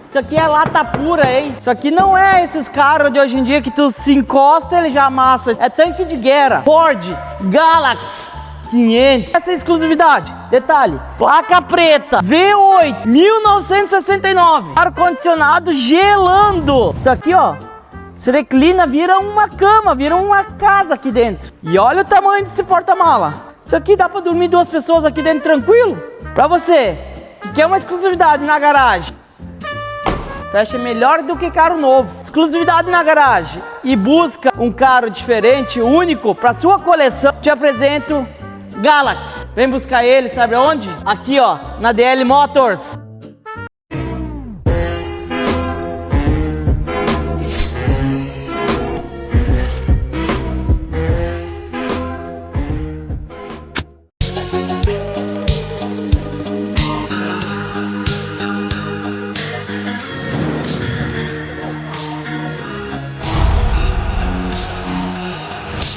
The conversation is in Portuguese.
Isso aqui é lata pura, hein? Isso aqui não é esses carros de hoje em dia que tu se encosta e ele já amassa. É tanque de guerra. Ford Galaxy 500. Essa é a exclusividade. Detalhe, placa preta, V8, 1969. Ar-condicionado gelando. Isso aqui, ó, se reclina, vira uma cama, vira uma casa aqui dentro. E olha o tamanho desse porta-mala. Isso aqui dá pra dormir 2 pessoas aqui dentro tranquilo? Pra você que quer uma exclusividade na garagem, fecha melhor do que carro novo. Exclusividade na garagem e busca um carro diferente, único, para sua coleção, te apresento Galaxy. Vem buscar ele, sabe aonde? Aqui, ó, na DL Motors.